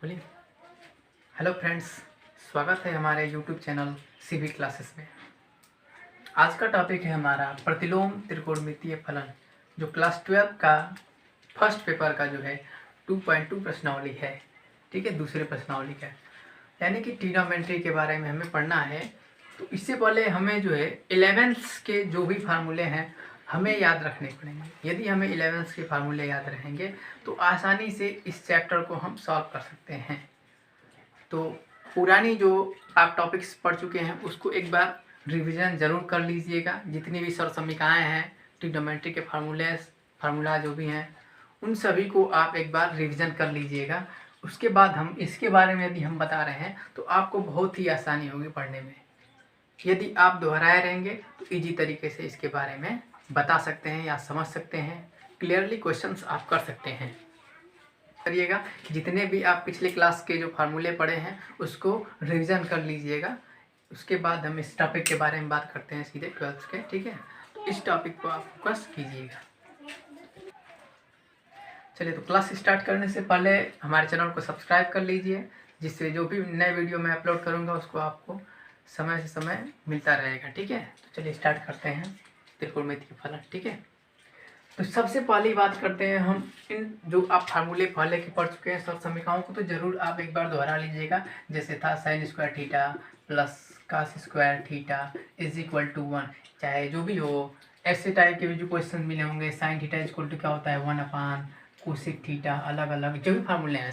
बोलिए। Hello friends, स्वागत है हमारे यूट्यूब चैनल सीवी क्लासेस में। आज का टॉपिक है हमारा प्रतिलोम त्रिकोणमितीय फलन, जो क्लास 12 का फर्स्ट पेपर का जो है 2.2 प्रश्नावली है। ठीक है, दूसरे प्रश्नावली का, यानी कि ट्रिग्नोमेट्री के बारे में हमें पढ़ना है। तो इससे पहले हमें जो है 11th के जो भी फार्मूले हैं हमें याद रखने पड़ेंगे। यदि हमें 11th के फार्मूले याद रहेंगे तो आसानी से इस चैप्टर को हम सॉल्व कर सकते हैं। तो पुरानी जो आप टॉपिक्स पढ़ चुके हैं उसको एक बार रिवीजन ज़रूर कर लीजिएगा। जितनी भी सरसमीकाएँ हैं, ट्रिग्नोमेट्री के फार्मूला जो भी हैं, उन सभी को आप एक बार रिवीजन कर लीजिएगा। उसके बाद हम इसके बारे में यदि हम बता रहे हैं तो आपको बहुत ही आसानी होगी पढ़ने में। यदि आप दोहराए रहेंगे तो इजी तरीके से इसके बारे में बता सकते हैं या समझ सकते हैं, क्लियरली क्वेश्चंस आप कर सकते हैं। करिएगा कि जितने भी आप पिछले क्लास के जो फार्मूले पढ़े हैं उसको रिवीजन कर लीजिएगा। उसके बाद हम इस टॉपिक के बारे में बात करते हैं सीधे 12th के। ठीक है, तो इस टॉपिक को आप फोकस कीजिएगा। चलिए, तो क्लास स्टार्ट करने से पहले हमारे चैनल को सब्सक्राइब कर लीजिए, जिससे जो भी नए वीडियो मैं अपलोड करूँगा उसको आपको समय से समय मिलता रहेगा। ठीक है, तो चलिए स्टार्ट करते हैं त्रिकोणमितीय फलन। ठीक है, तो सबसे पहली बात करते हैं हम इन जो आप फार्मूले पहले के पढ़ चुके हैं सब समीकरणों को, तो जरूर आप एक बार दोहरा लीजिएगा। जैसे था sine square theta plus cos square theta is equal to 1। चाहे जो भी हो, ऐसे टाइप के भी जो क्वेश्चन मिले होंगे, sine theta is equal to क्या होता है 1/, कोसेक थीटा, अलग अलग जो भी फार्मूले हैं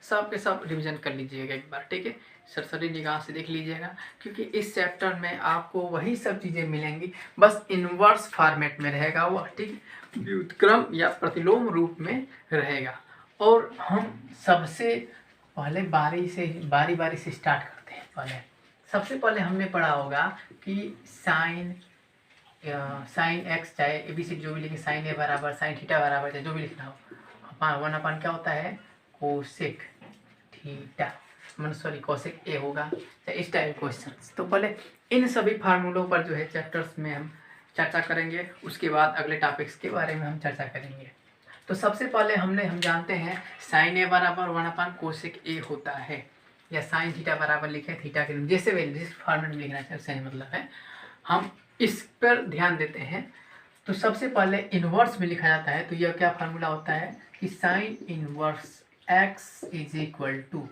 सब के सब रिवीजन कर लीजिएगा एक बार। ठीक है, सरसरी निगाह से देख लीजिएगा, क्योंकि इस चैप्टर में आपको वही सब चीज़ें मिलेंगी, बस इन्वर्स फॉर्मेट में रहेगा वो। ठीक है, व्युत्क्रम या प्रतिलोम रूप में रहेगा। और हम सबसे पहले बारी से स्टार्ट करते हैं। पहले सबसे पहले हमने पढ़ा होगा कि साइन एक्स, चाहे एबीसी जो भी लिखे, साइन ए बराबर साइन थीटा बराबर, चाहे जो भी लिखना हो, 1/, क्या होता है कोसेक थीटा, सॉरी कोसेक ए होगा। इस टाइप क्वेश्चन। तो पहले इन सभी फार्मूलों पर जो है चैप्टर्स में हम चर्चा करेंगे। उसके बाद अगले टॉपिक्स के बारे में हम चर्चा करेंगे। तो सबसे पहले हम जानते हैं साइन ए बराबर 1/, कोसेक ए होता है, या साइन थीटा बराबर लिखे थीटा के, जैसे भी जिस फॉर्मेट में लिखना चाहिए सही मतलब है, हम इस पर ध्यान देते हैं। तो सबसे पहले इन्वर्स में लिखा जाता है। तो यह क्या फार्मूला होता है कि sine inverse x is equal to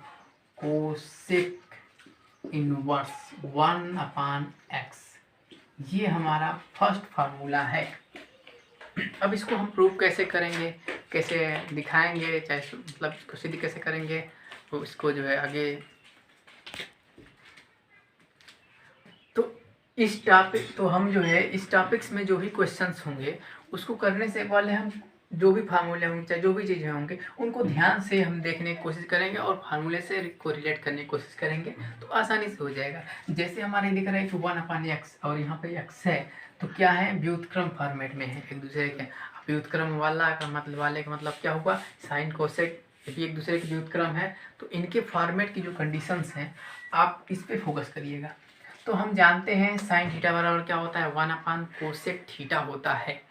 cosec inverse 1/x। ये हमारा फर्स्ट फार्मूला है। अब इसको हम प्रूव कैसे करेंगे, कैसे दिखाएंगे, चाहे मतलब इसको सिद्ध कैसे करेंगे, तो इसको जो है आगे, इस टॉपिक तो हम जो है इस टॉपिक्स में जो भी क्वेश्चंस होंगे उसको करने से पहले हम जो भी फार्मूले होंगे, चाहे जो भी चीज़ें होंगे, उनको ध्यान से हम देखने की कोशिश करेंगे और फार्मूले से को रिलेट करने की कोशिश करेंगे, तो आसानी से हो जाएगा। जैसे हमारे दिख रहा है कि 1/x और यहाँ पे x है, तो क्या है, व्युत्क्रम फॉर्मेट में है एक दूसरे के। व्युत्क्रम वाले का मतलब क्या हुआ, साइन कोसेक यदि एक दूसरे के व्युत्क्रम है तो इनके फॉर्मेट की जो कंडीशंस हैं आप इस पर फोकस करिएगा। तो हम जानते हैं साइन थीटा बराबर क्या होता है 1/, कोसेक थीटा होता है।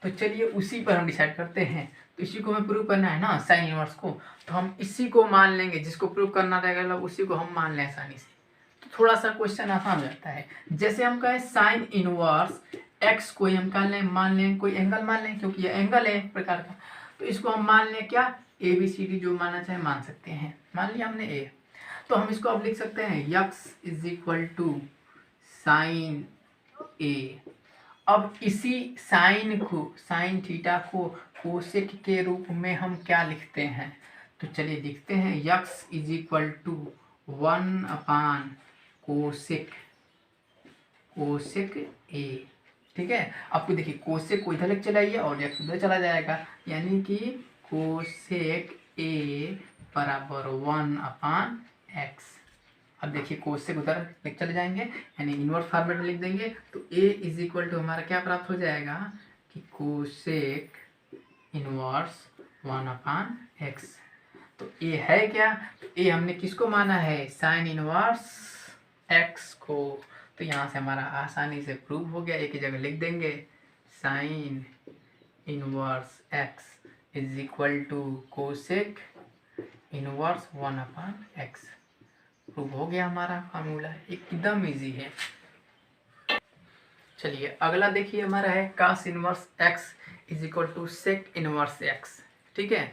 तो चलिए उसी पर हम डिसाइड करते हैं। तो इसी को हमें प्रूव करना है ना, साइन इनवर्स को, तो हम इसी को मान लेंगे, जिसको प्रूव करना रहेगा उसी को हम मान लें आसानी से। तो थोड़ा सा क्वेश्चन आसान हो जाता है। जैसे हम कहें साइन इनवर्स एक्स कोई हम मान लें कोई एंगल मान लें, क्योंकि ये एंगल है एक प्रकार का, तो इसको हम मान लें क्या, ABCD जो मानना चाहे मान सकते हैं। मान लिया हमने ए, तो हम इसको अब लिख सकते हैं x is equal to sine A. अब इसी साइन थीटा को कोसेक के रूप में हम क्या लिखते हैं, तो चलिए लिखते हैं x is equal to 1/, cosec a. ठीक है, आपको देखिए कोसेक को इधर चला जाइए और x उधर चला जाएगा, यानी कि कोसेक ए बराबर 1/x। अब देखिए कोसेक उधर चले जाएंगे, यानी इनवर्स फॉर्मेट में लिख देंगे, तो a इज इक्वल टू हमारा क्या प्राप्त हो जाएगा कि कोसेक इनवर्स 1/x। तो a है क्या, तो a हमने किसको माना है, साइन इनवर्स x को। तो यहाँ से हमारा आसानी से प्रूव हो गया। एक ही जगह लिख देंगे sine inverse x is equal to cosec inverse 1/x। Prove हो गया हमारा फार्मूला, एकदम इजी है। चलिए अगला देखिए हमारा है cos inverse x is equal to sec inverse x। ठीक है,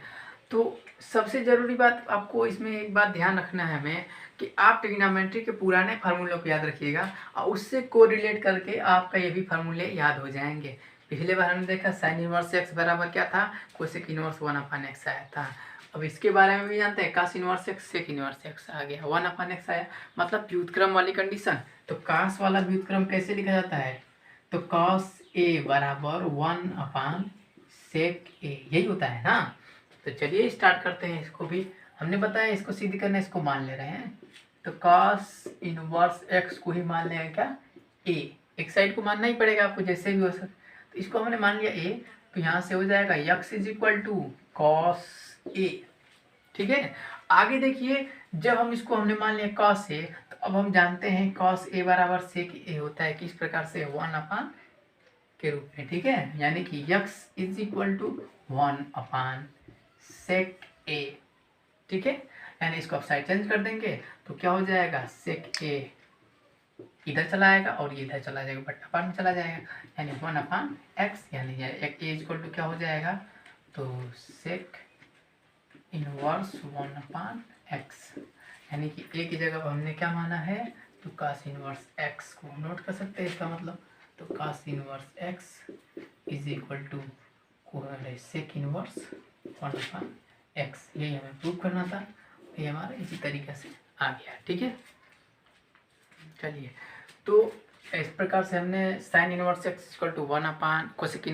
तो सबसे ज़रूरी बात आपको इसमें एक बात ध्यान रखना है हमें कि आप ट्रिग्नोमेट्री के पुराने फार्मूलों को याद रखिएगा और उससे कोरिलेट करके आपका ये भी फार्मूले याद हो जाएंगे। पिछले बार हमने देखा साइन इनवर्स x बराबर क्या था, कोसेक इनवर्स 1/x आया था। अब इसके बारे में भी जानते हैं, cos inverse x sec inverse x आ गया, 1/x आया, मतलब व्युत्क्रम वाली कंडीशन। तो cos वाला व्युत्क्रम कैसे लिखा जाता है, तो cos a बराबर 1/sec a, यही होता है ना। तो चलिए स्टार्ट करते हैं, इसको भी हमने बताया इसको सिद्ध करना, इसको मान ले रहे हैं। तो cos इनवर्स x को ही मान लेंगे क्या, a, एक साइड को मानना ही पड़ेगा आपको जैसे भी हो सकता। तो इसको हमने मान लिया a, तो यहाँ से हो जाएगा x is equal to cos a। ठीक है, आगे देखिए जब हम इसको हमने मान लिया cos a, तो अब हम जानते हैं cos a बराबर sec a होता है किस प्रकार से, 1 के रूप में। ठीक है, यानी कि x is equal to 1/sec a। ठीक है, यानी इसको आप साइड चेंज कर देंगे तो क्या हो जाएगा, sec a इधर चला आएगा और ये इधर चला जाएगा, बट्टा पार्ट में चला जाएगा, यानी 1/x, यानी a इज इक्वल टू क्या हो जाएगा, तो sec इनवर्स 1/x, यानी कि a की जगह पर हमने क्या माना है, तो cos इनवर्स x को नोट कर सकते हैं इसका मतलब। तो cos inverse x is equal to sec inverse 1/x, यही हमें प्रूव करना था। ये हमारा इसी तरीके से आ गया। ठीक है, चलिए तो इस प्रकार से हमने sine inverse x equal to 1 cosec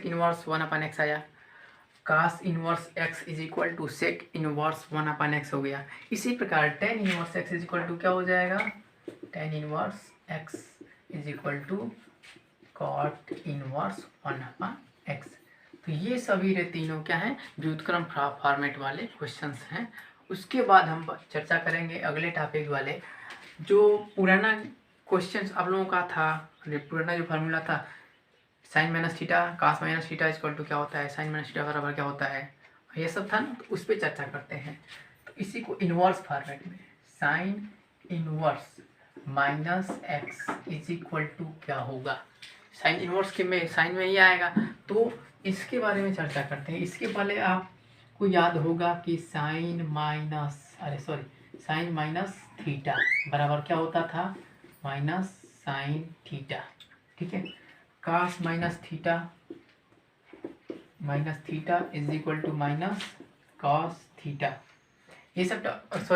inverse 1/x आया, cos inverse x is equal to sec inverse 1/x हो गया। इसी प्रकार tan inverse x is equal to क्या हो जाएगा, tan inverse x is equal to cot inverse 1/x। तो ये सभी रे तीनों क्या हैं, व्युत्क्रम फॉर्मेट वाले क्वेश्चंस हैं। उसके बाद हम चर्चा करेंगे अगले टॉपिक वाले, जो पुराना क्वेश्चंस आप लोगों का था, पुराना जो फार्मूला था sine minus theta cos minus theta equal to क्या होता है, साइन माइनस थीटा बराबर क्या होता है, ये सब था ना, तो उस पर चर्चा करते हैं। तो इसी को इनवर्स फॉर्मेट में sine inverse minus x is equal to क्या होगा, साइन इनवर्स के में साइन में ही आएगा, तो इसके बारे में चर्चा करते हैं। इसके पहले आपको याद होगा कि साइन माइनस थीटा बराबर क्या होता था, माइनस साइन थीटा। ठीक है, cos minus theta is equal to minus cos theta, ये सब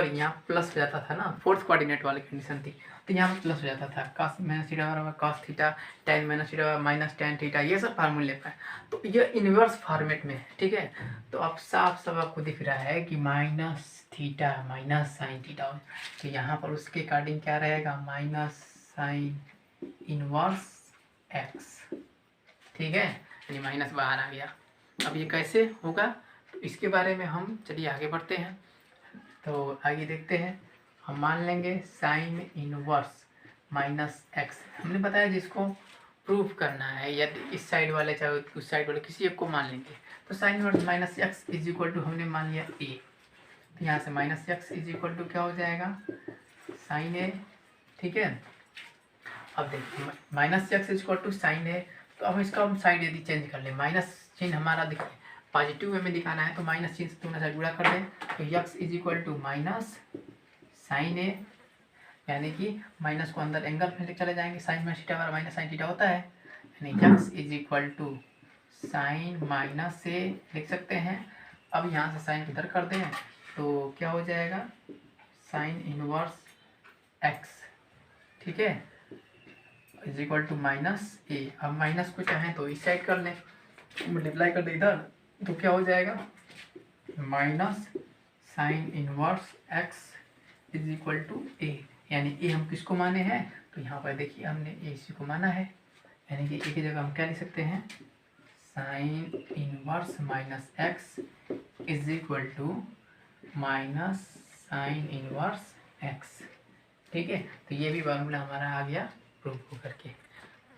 यहाँ प्लस हो जाता था ना, फोर्थ कोऑर्डिनेट वाली कंडीशन थी, तो यहाँ पर प्लस हो जाता था, कास माइनस थीटा बराबर cos theta, ten minus theta minus tan theta, ये सब फार्मूले पर। तो ये इनवर्स फॉर्मेट में है। ठीक है, तो अब साफ सब आपको दिख रहा है कि minus theta minus sine theta, तो यहाँ पर उसके अकॉर्डिंग क्या रहेगा, माइनस साइन इनवर्स एक्स। ठीक है, यानी माइनस बाहर आ गया। अब ये कैसे होगा, तो इसके बारे में हम चलिए आगे बढ़ते हैं। तो आगे देखते हैं, हम मान लेंगे साइन इनवर्स माइनस एक्स, हमने बताया जिसको प्रूफ करना है, यदि इस साइड वाले चाहे उस साइड वाले किसी एक को मान लेंगे। तो sine inverse minus x is equal to हमने मान लिया ए, तो यहाँ से minus x is equal to क्या हो जाएगा, साइन ए। ठीक है, अब देखिए minus x is equal to sine A, तो अब इसका हम साइड यदि चेंज कर ले, माइनस चिन्ह हमारा दिखे पॉजिटिव वे में दिखाना है, तो माइनस चिन्ह से दोनों साइड गुणा कर दें, तो x is equal to minus sine A, यानी कि माइनस को अंदर एंगल में चले जाएंगे, साइन माइनस थीटा बराबर माइनस साइन थीटा होता है, यानी x is equal to sine minus A लिख सकते हैं। अब यहाँ से साइन इधर कर दें तो क्या हो जाएगा, साइन इनवर्स एक्स। ठीक है, इज इक्वल टू माइनस ए। अब माइनस को चाहें तो इस साइड कर लें, मल्टीप्लाई कर दे इधर, तो क्या हो जाएगा, minus sine inverse x is equal to A, यानी ए हम किसको माने हैं, तो यहाँ पर देखिए हमने ए इसी को माना है, यानी कि ए की जगह हम क्या लिख सकते हैं, sine inverse minus x is equal to minus sine inverse x. ठीक है, तो ये भी फार्मूला हमारा आ गया प्रूफ हो करके।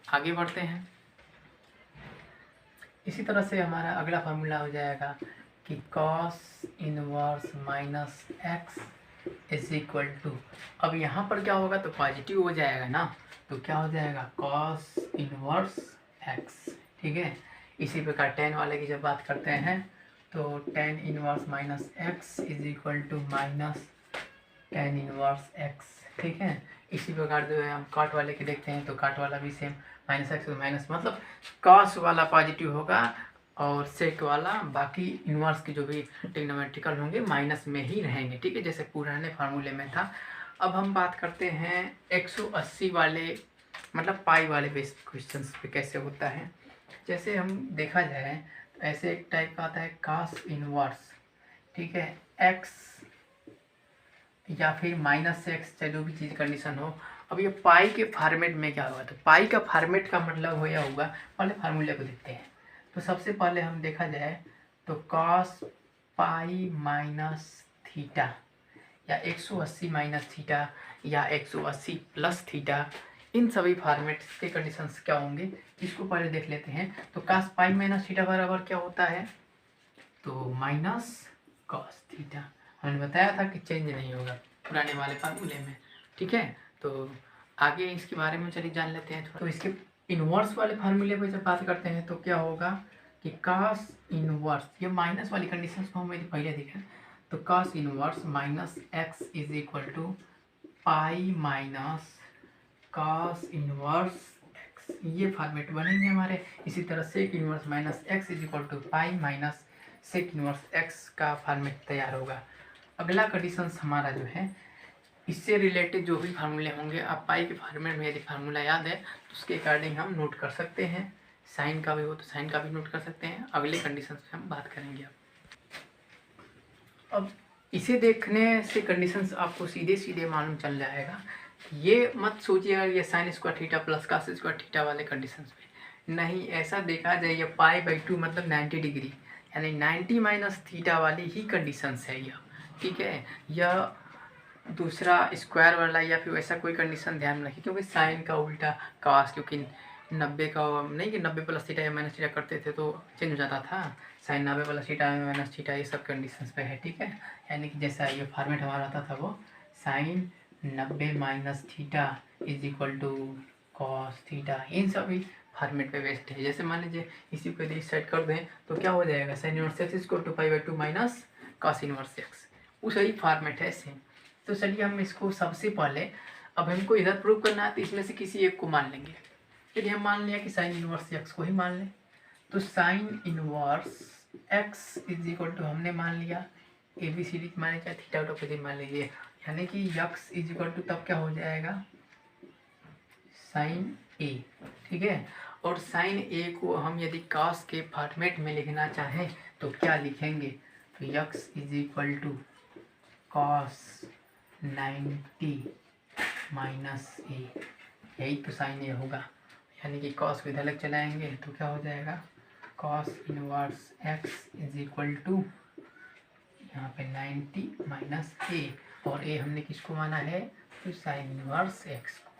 आगे बढ़ते हैं, इसी तरह से हमारा अगला फार्मूला हो जाएगा कि cos inverse minus x is equal to, अब यहाँ पर क्या होगा तो पॉजिटिव हो जाएगा ना, तो क्या हो जाएगा कॉस इनवर्स एक्स। ठीक है, इसी प्रकार टेन वाले की जब बात करते हैं तो tan inverse minus x is equal to minus tan inverse x. ठीक है, इसी प्रकार जो है हम काट वाले के देखते हैं तो काट वाला भी सेम माइनस एक्स माइनस, मतलब कॉस वाला पॉजिटिव होगा और सेक वाला बाकी इनवर्स के जो भी ट्रिग्नोमेट्रिकल होंगे माइनस में ही रहेंगे। ठीक है, जैसे पुराने फार्मूले में था। अब हम बात करते हैं 180 वाले मतलब पाई वाले बेस क्वेश्चंस पे कैसे होता है। जैसे हम देखा जाए तो ऐसे एक टाइप का आता है कॉस इनवर्स, ठीक है, एक्स या फिर माइनस एक्स, चाहे जो भी चीज़ कंडीशन हो। अब ये पाई के फॉर्मेट में क्या हुआ, तो पाई का फॉर्मेट का मतलब होगा, पहले फार्मूले को देखते हैं। तो सबसे पहले हम देखा जाए तो कॉस पाई माइनस थीटा या 180 माइनस थीटा या 180 प्लस थीटा, इन सभी फॉर्मेट के कंडीशंस क्या होंगे इसको पहले देख लेते हैं। तो कॉस पाई माइनस थीटा बराबर क्या होता है, तो माइनस कॉस थीटा। हमने बताया था कि चेंज नहीं होगा पुराने वाले फार्मूले में। ठीक है, तो आगे इसके बारे में चलिए जान लेते हैं थोड़ा। तो इसके इनवर्स वाले फार्मूले पे जब बात करते हैं तो क्या होगा कि कॉस इनवर्स, ये माइनस वाली कंडीशन को हम पहले देखें, तो cos inverse minus x is equal to pi minus cos inverse x, ये फॉर्मेट बनेंगे हमारे। इसी तरह sec inverse minus x is equal to pi minus sec inverse x का फॉर्मेट तैयार होगा। अगला कंडीशन हमारा जो है इससे रिलेटेड जो भी फार्मूले होंगे, आप पाई के फॉर्मेट में यदि फार्मूला याद है तो उसके अकॉर्डिंग हम नोट कर सकते हैं। साइन का भी हो तो साइन का भी नोट कर सकते हैं। अगले कंडीशन पे हम बात करेंगे। अब इसे देखने से कंडीशंस आपको सीधे सीधे मालूम चल जाएगा। ये मत सोचिएगा ये sign square theta plus cos square theta वाले कंडीशंस पे नहीं, ऐसा देखा जाए ये पाई बाई 2 मतलब 90 डिग्री यानी 90 माइनस थीटा वाली ही कंडीशंस है यह। ठीक है, यह दूसरा स्क्वायर वाला या फिर वैसा कोई कंडीशन ध्यान रखिए, क्योंकि साइन का उल्टा कॉस, क्योंकि 90 का नहीं कि 90 प्लस थीटा या माइनस थीटा करते थे तो चेंज हो जाता था, sine 90 plus theta minus theta ये सब कंडीशंस पे है। ठीक है, यानी कि जैसा ये फॉर्मेट हमारा आता था वो sine 90 minus theta is equal to cos theta, इन सभी फॉर्मेट पे बेस्ड है। जैसे मान लीजिए इसी को यदि सेट कर दें तो क्या हो जाएगा, sine inverse x equal to pi by 2 minus cos inverse x, वही फॉर्मेट है सेम। तो चलिए हम इसको सबसे पहले, अब हमको इधर प्रूव करना है तो इसमें से किसी एक को मान लेंगे। यदि हम मान लिया कि साइन इनवर्स एक्स को ही मान लें तो sine inverse x is equal to हमने मान लिया ए बी सी डी माने चाहे थीटा उटा कुछ मान लीजिए, यानी कि एक्स इज इक्वल टू तब क्या हो जाएगा साइन ए। ठीक है, और साइन ए को हम यदि कॉस के फॉर्मेट में लिखना चाहें तो क्या लिखेंगे, तो x is equal to cos 90 minus A, यही तो साइन ए होगा। यानी कि कॉस को इधर लग चलाएंगे तो क्या हो जाएगा cos inverse x is equal to यहाँ पे 90 माइनस ए, और ए हमने किसको माना है तो साइन इनवर्स एक्स को,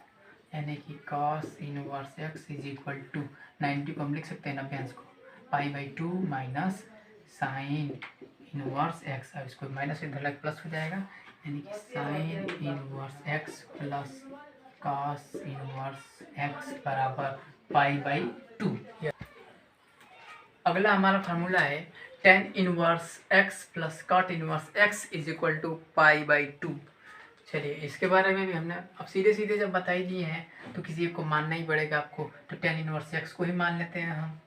यानी कि cos inverse x is equal to 90 को हम लिख सकते हैं 90 अंश को pi by 2 minus sine inverse x. अब इसको माइनस इधर लग प्लस हो जाएगा, यानी कि sine inverse x plus cos inverse x बराबर पाई बाई 2। अगला हमारा फार्मूला है tan inverse x plus cot inverse x is equal to pi by 2। चलिए इसके बारे में भी हमने अब सीधे सीधे जब बता ही दिए हैं तो किसी एक को मानना ही पड़ेगा आपको, तो टेन इनवर्स एक्स को ही मान लेते हैं हम।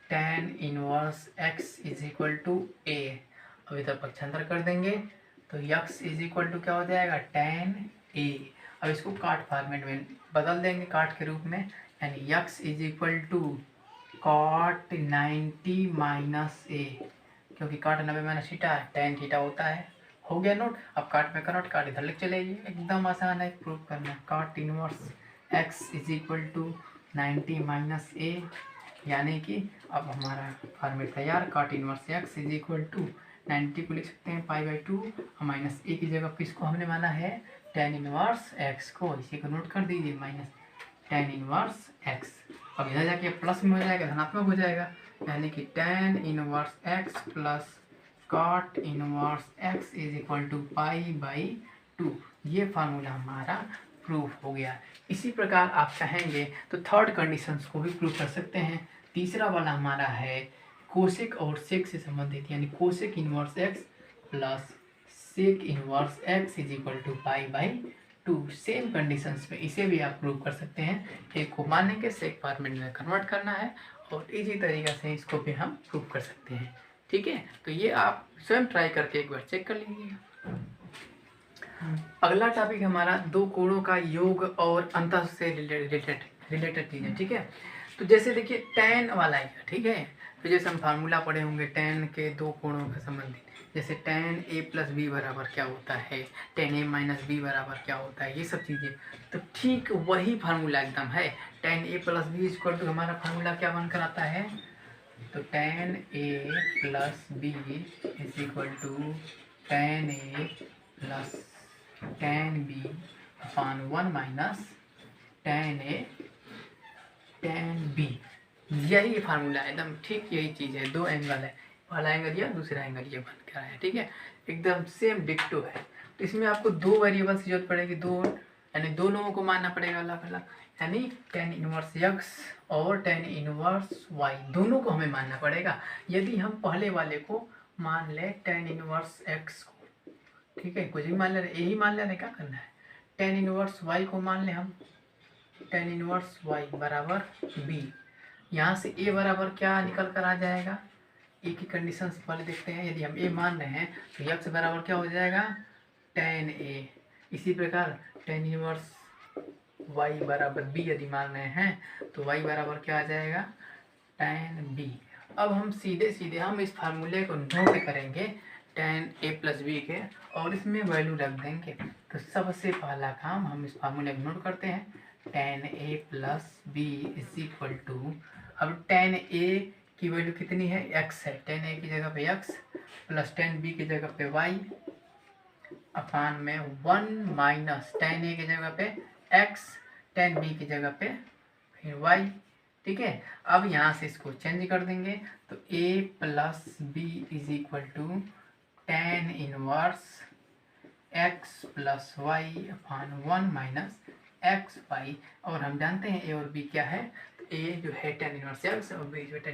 Tan inverse x is equal to A, अब इधर पक्षांतर कर देंगे तो यक्स इज इक्वल टू क्या हो जाएगा टेन ए। अब इसको काट फॉर्मेट में बदल देंगे काट के रूप में, यानी x is equal to cot 90 minus A, क्योंकि cot 90 minus theta tan theta होता है। हो गया नोट, अब काट में कनोट काट इधर लिख चलेगी, एकदम आसान है प्रूव करना। Cot inverse x is equal to 90 minus A, यानी कि अब हमारा फॉर्मेट तैयार, cot inverse x is equal to 90 को लिख सकते हैं पाई बाई 2 और माइनस ए की जगह पे इसको हमने माना है टेन इनवर्स एक्स को, इसी को नोट कर दीजिए माइनस टेन इनवर्स एक्स। अब इधर जाके प्लस में हो जाएगा धनात्मक हो जाएगा, यानी कि tan inverse x plus cot inverse x is equal to π/2। ये फार्मूला हमारा प्रूफ हो गया। इसी प्रकार आप चाहेंगे तो थर्ड कंडीशंस को भी प्रूफ कर सकते हैं। तीसरा वाला हमारा है कोसेक और सेक से संबंधित, यानी cosec inverse x plus sec inverse x is equal to π/2। Same conditions में इसे भी आप प्रूव कर सकते हैं। एक को मानेंगे सेक फॉर्मेट में कन्वर्ट करना है और इजी तरीका से इसको भी हम प्रूव कर सकते हैं। ठीक है, तो ये आप स्वयं ट्राई करके एक बार चेक कर लीजिएगा। अगला टॉपिक हमारा दो कोणों का योग और अंतर से रिलेटेड चीज़ें। ठीक है, तो जैसे देखिए tan वाला है, ठीक है, तो जैसे हम फार्मूला पढ़े होंगे tan के दो कोणों का संबंधित, जैसे tan a प्लस बी बराबर क्या होता है, tan a माइनस बी बराबर क्या होता है, ये सब चीज़ें। तो ठीक वही फार्मूला एकदम है। tan a plus b equal to हमारा फार्मूला क्या बनकर आता है, तो tan a plus b is equal to tan a plus tan b upon 1 minus tan a tan b। यही फार्मूला है, एकदम ठीक यही चीज़ है। दो एंगल है, पहला एंगल ये, दूसरा एंगल ये बन कर है। ठीक है, एकदम सेम डिक्टो है। तो इसमें आपको दो वेरिएबल्स की जरूरत पड़ेगी, दो, यानी दोनों को मानना पड़ेगा अलग अलग, यानी tan इनवर्स x और tan इनवर्स y दोनों को हमें मानना पड़ेगा। यदि हम पहले वाले को मान ले tan इनवर्स x को, ठीक है, कुछ भी मान ले रहे, यही मान ले रहे, क्या करना है, tan इनवर्स y को मान ले हम, tan इनवर्स y बराबर b। यहाँ से a बराबर क्या निकल कर आ जाएगा, a की कंडीशन पहले देखते हैं। यदि हम a मान रहे हैं तो x बराबर क्या हो जाएगा, tan a। इसी प्रकार tan इनवर्स y बराबर b यदि मान रहे हैं तो y बराबर क्या आ जाएगा, tan b। अब हम सीधे सीधे हम इस फार्मूले को नोट करेंगे tan a प्लस बी के, और इसमें वैल्यू रख देंगे। तो सबसे पहला काम हम इस फार्मूले को नोट करते हैं, tan a plus b is equal to, अब tan a की वैल्यू कितनी है, x है, tan a की जगह पे x प्लस tan b की जगह पे y अपान में 1 माइनस tan a की जगह पे x, tan b की जगह पे फिर y। ठीक है, अब यहाँ से इसको चेंज कर देंगे तो a plus b is equal to tan inverse x plus y upon 1 minus x y. और हम जानते हैं a और b क्या है, तो a जो है tan इनवर्स x और b जो tan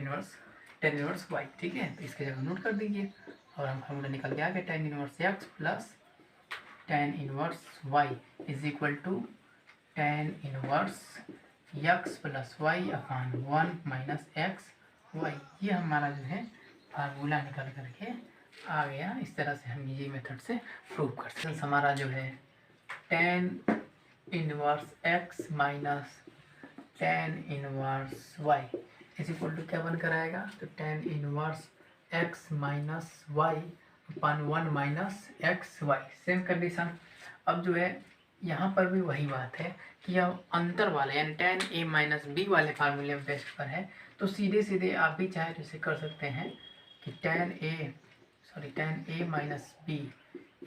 इनवर्स y। ठीक है, तो इसकी जगह नोट कर दीजिए और हम फार्मूला निकल के आ गया, tan inverse x plus tan inverse y is equal to tan inverse x plus y upon 1 minus x y. ये हमारा जो है फार्मूला निकल करके आ गया। इस तरह से हम ये मेथड से प्रूव कर सकते हैं। हमारा जो है tan inverse x minus tan inverse y is equal to क्या बनकर आएगा, तो tan inverse x minus y upon 1 minus x y. Same condition. अब जो है यहाँ पर भी वही बात है कि यह अंतर वाले यानी tan a माइनस बी वाले फार्मूले में बेस्ट पर है, तो सीधे सीधे आप भी चाहे तो इसे कर सकते हैं कि tan a minus B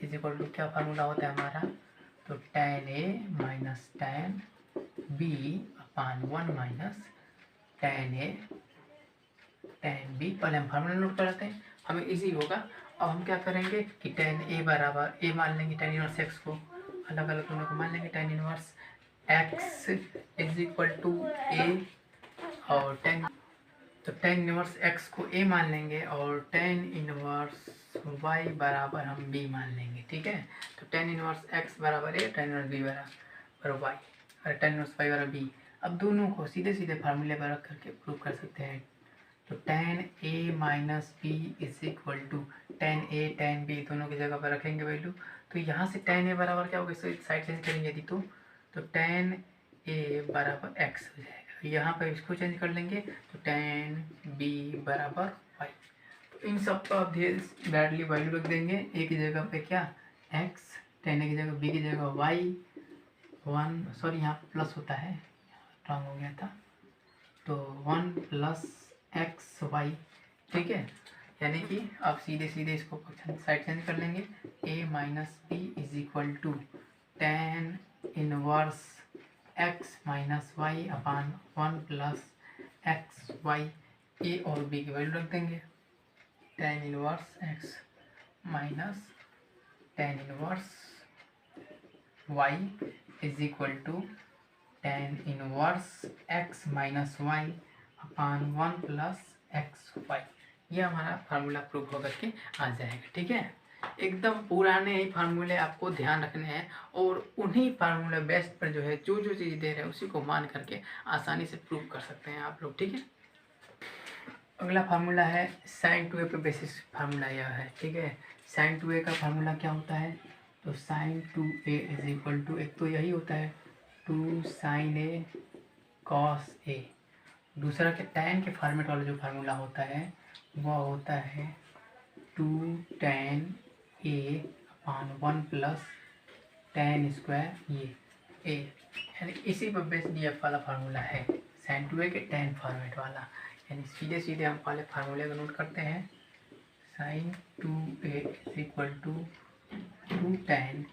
is equal to क्या फार्मूला होता है हमारा, तो tan a minus tan b upon 1 minus tan a tan b। पहले हम फार्मूला नोट कर लेते हैं, हमें इजी होगा। अब हम क्या करेंगे कि tan a बराबर a मान लेंगे, tan इनवर्स x को अलग अलग दोनों को मान लेंगे, tan inverse x is equal to a और tan इनवर्स x को a मान लेंगे और tan इनवर्स y बराबर हम b मान लेंगे। ठीक है, तो tan इनवर्स x बराबर a, tan इनवर्स b बराबर y और tan इनवर्स y बराबर b। अब दोनों को सीधे सीधे फार्मूले पर रख करके प्रूव कर सकते हैं। तो tan a minus B is equal to tan a tan b दोनों की जगह पर रखेंगे वैल्यू। तो यहाँ से tan a बराबर क्या होगा, इसको साइड चेंज करेंगे यदि तो tan a बराबर x हो जाएगा। यहाँ पर इसको चेंज कर लेंगे तो tan b बराबर y। तो इन सब का आप डायरेक्टली वैल्यू रख देंगे। a की जगह पे क्या x, tan a की जगह b की जगह y 1, सॉरी यहाँ प्लस होता है, रॉन्ग हो गया था, तो 1 प्लस एक्स वाई। ठीक है, यानी कि आप सीधे सीधे इसको साइड चेंज कर लेंगे, a minus B is equal to tan inverse x minus y upon 1 plus x y. A और बी की वैल्यू रख देंगे, tan inverse x minus tan inverse y is equal to tan inverse x minus y upon 1 plus x y. ये हमारा formula proof होकर के आ जाएगा। ठीक है, एकदम पुराने ही फार्मूले आपको ध्यान रखने हैं और उन्हीं फार्मूले बेस पर जो है जो जो चीज़ दे रहे हैं उसी को मान करके आसानी से प्रूव कर सकते हैं आप लोग। ठीक है, अगला फार्मूला है साइन 2a पे बेसिस फार्मूला यह है। ठीक है, साइन 2a का फार्मूला क्या होता है, तो sine 2a is equal to, एक तो यही होता है 2 साइन ए कॉस ए, दूसरा के टैन के फॉर्मेट वाला जो फार्मूला होता है वह होता है 2 tan A upon 1 plus tan square ये ए, यानी इसी पर बेस डी एफ वाला फार्मूला है साइन 2a के टैन फॉर्मेट वाला। यानी सीधे सीधे हम पहले फार्मूले को नोट करते हैं, sine 2a is equal to 2 tan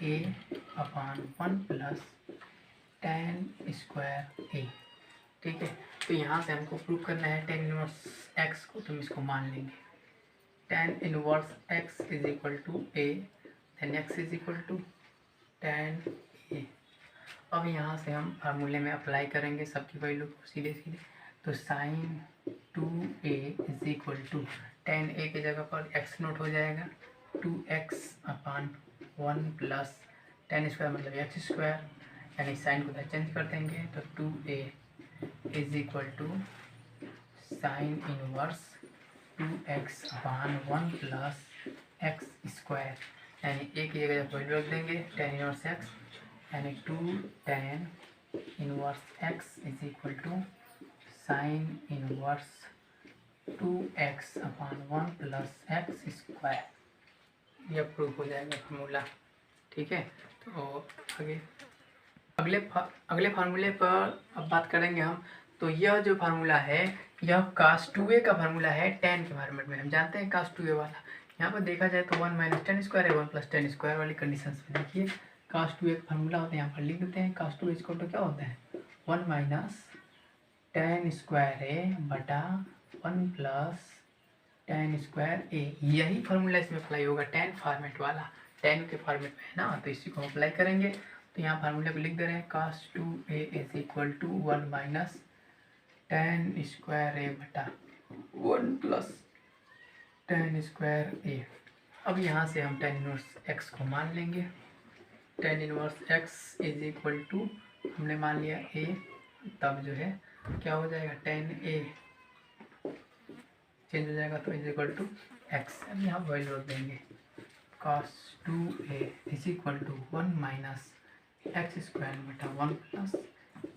A upon 1 plus tan square A. ठीक है, तो यहाँ से हमको प्रूव करना है टेन इनवर्स एक्स को, तो हम इसको मान लेंगे tan inverse x is equal to A, then x is equal to tan A. अब यहाँ से हम फार्मूले में अप्लाई करेंगे सबकी वैल्यू को सीधे सीधे, तो sine 2a is equal to tan A की जगह पर एक्स नोट हो जाएगा 2x upon 1 plus tan square मतलब एक्स स्क्वायर, यानी साइन को चेंज कर देंगे तो 2a is equal to sine inverse 2x upon 1 plus x square, यानी ए की जगह वैल्यू रख देंगे टेन इनवर्स एक्स, यानी 2 tan inverse x is equal to sine inverse 2x upon 1 plus x square. यह प्रूफ हो जाएगा फार्मूला। ठीक है, तो अगले फार्मूले पर अब बात करेंगे हम। तो यह जो फार्मूला है यह कास 2a का फार्मूला है टेन के फॉर्मेट में, हम जानते हैं कास 2a वाला। यहाँ पर देखा जाए तो 1 माइनस टेन स्क्वायर है 1 प्लस टेन स्क्वायर वाली कंडीशन में देखिए कास 2a का फार्मूला होता है, यहाँ पर लिख देते हैं कास 2a इसको तो क्या होता है 1 माइनस टेन स्क्वायर ए बटा 1 प्लस टेन स्क्वायर ए। यही फार्मूला इसमें अप्लाई होगा टेन फॉर्मेट वाला, टेन के फॉर्मेट में है ना, तो इसी को अप्लाई करेंगे। तो यहाँ फार्मूले को लिख दे रहे हैं cos 2a is equal to 1 minus tan square A बटा 1 प्लस टेन स्क्वायर ए। अब यहाँ से हम टेन इनवर्स एक्स को मान लेंगे, tan inverse x is equal to हमने मान लिया ए, तब जो है क्या हो जाएगा टेन ए चेंज हो जाएगा तो इज इक्वल टू एक्स। अब यहाँ वैल्यू रख देंगे cos 2a is equal to 1 minus x square बटा 1 प्लस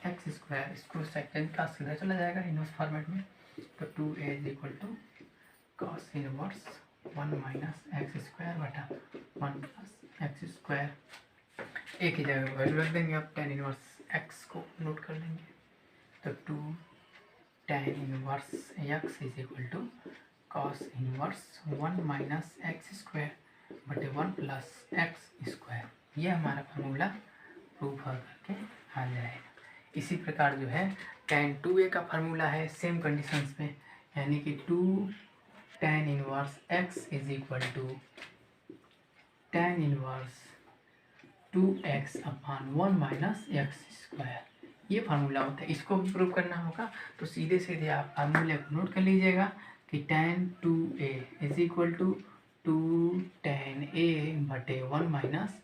एक्स स्क्वायर, इसको सेकेंड का सीधा चला जाएगा इनवर्स फॉर्मेट में, तो 2a is equal to cos inverse 1 minus x square बटा 1 प्लस एक्स स्क्वायर। एक ही जगह वैल्यू रख देंगे, अब टेन इनवर्स एक्स को नोट कर लेंगे, तो 2 tan inverse x is equal to cos inverse 1 minus x square बटे 1 प्लस एक्स स्क्वायर। ये हमारा फार्मूला प्रूफ हो करके आ जाएगा। इसी प्रकार जो है tan 2a का फार्मूला है सेम कंडीशंस में, यानी कि 2 tan inverse x is equal to tan inverse 2x upon 1 minus x square. ये फार्मूला होता है, इसको भी प्रूव करना होगा तो सीधे सीधे आप फार्मूले को नोट कर लीजिएगा कि tan 2a is equal to 2 tan a बटे 1 minus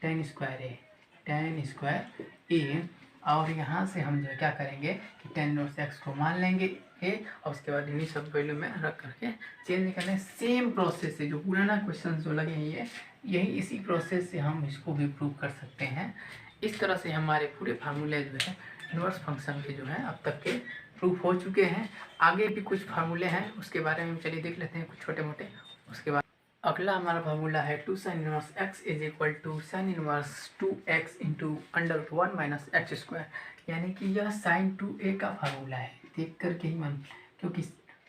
tan square a, tan square a. और यहाँ से हम जो है क्या करेंगे कि टेन इनवर्स एक्स को मान लेंगे ए, और उसके बाद इन्हीं सब वैल्यू में रख करके चेंज करना है। सेम प्रोसेस से जो पुराना क्वेश्चन जो लगे हैं यही इसी प्रोसेस से हम इसको भी प्रूव कर सकते हैं। इस तरह से हमारे पूरे फार्मूले जो है इनवर्स फंक्शन के जो है अब तक के प्रूफ हो चुके हैं। आगे भी कुछ फार्मूले हैं उसके बारे में चलिए देख लेते हैं कुछ छोटे मोटे। उसके बाद अगला हमारा फार्मूला है 2 sine inverse x is equal to sine inverse 2x into under 1 minus x square, यानी कि यह साइन 2a का फार्मूला है, देख करके ही मन, क्योंकि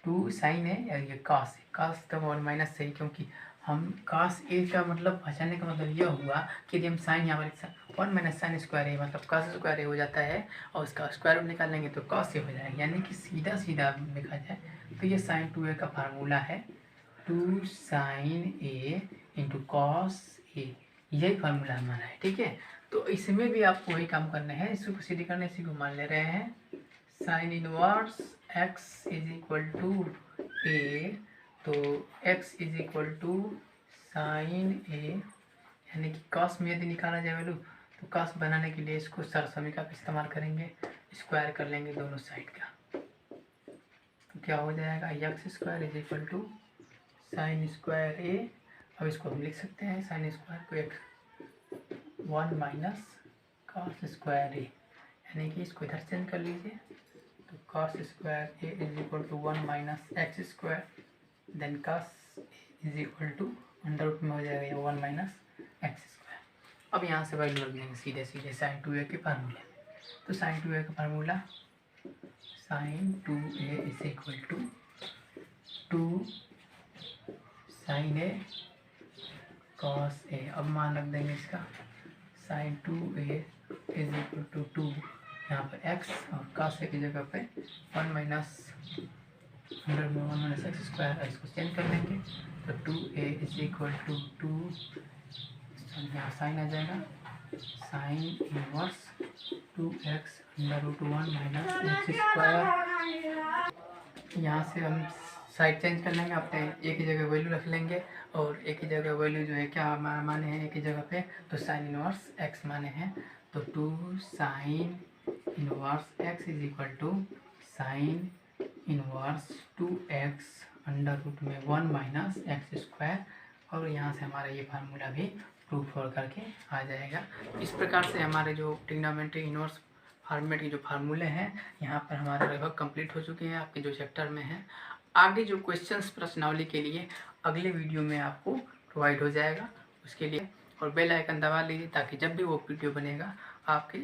2 साइन है या ये कास है, कास तो 1 माइनस सही, क्योंकि हम कास ए का मतलब पहचानने का मतलब यह हुआ कि यदि हम साइन यहाँ पर 1 माइनस साइन स्क्वायर ए मतलब कास स्क्वायर ए हो जाता है और उसका स्क्वायर रूट निकाल लेंगे तो कास ए हो जाएगा, यानी कि सीधा सीधा देखा जाए तो ये साइन 2a का फार्मूला है 2 sine A into cos A, यही फार्मूला हमारा है। ठीक है, तो इसमें भी आपको वही काम करना है। इसको सीधी करने इसी को मान ले रहे हैं sine inverse x is equal to A, तो x is equal to sine A, यानी कि कॉस में यदि निकाला जाए वैल्यू, तो कॉस बनाने के लिए इसको सरसमीका का इस्तेमाल करेंगे, स्क्वायर कर लेंगे दोनों साइड का, तो क्या हो जाएगा x square is equal to sine square A. अब इसको हम लिख सकते हैं साइन स्क्वायर को x 1 minus cos square A, यानी कि इसको इधर चेंज कर लीजिए, तो cos square A is equal to 1 minus x square, then cos is equal to under root में हो जाएगा ये 1 माइनस एक्स स्क्वायर। अब यहाँ से वैल्यू रख देंगे सीधे सीधे साइन 2a के फार्मूले, तो साइन 2a का formula sine 2a is equal to 2 sine A cos A. अब मान रख देंगे इसका sign 2a is equal to 2, यहाँ पर x और cos a की जगह पे 1 माइनस अंडर में 1 माइनस एक्स स्क्वायर, इसको चेंज कर लेंगे, तो 2a इज इक्वल टू 2, यहाँ साइन आ जाएगा sine inverse 2x under root 1 minus x square. यहाँ से हम साइड चेंज कर लेंगे, अपने एक ही जगह वैल्यू रख लेंगे, और एक ही जगह वैल्यू जो है क्या माने हैं एक ही जगह पे, तो साइन इनवर्स x माने हैं, तो 2 sine inverse x is equal to sine inverse 2x under root में 1 माइनस एक्स स्क्वायर, और यहाँ से हमारा ये फार्मूला भी प्रूफ हो करके आ जाएगा। इस प्रकार से हमारे जो ट्रिग्नोमेट्री इनवर्स फॉर्मेट के जो फार्मूले हैं यहाँ पर हमारे लगभग कंप्लीट हो चुके हैं, आपके जो चैप्टर में हैं। आगे जो क्वेश्चंस प्रश्नावली के लिए अगले वीडियो में आपको प्रोवाइड हो जाएगा, उसके लिए और बेल आइकन दबा लीजिए, ताकि जब भी वो वीडियो बनेगा आपके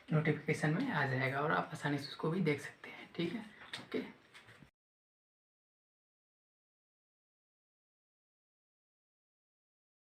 नोटिफिकेशन में आ जाएगा और आप आसानी से उसको भी देख सकते हैं। ठीक है, ओके।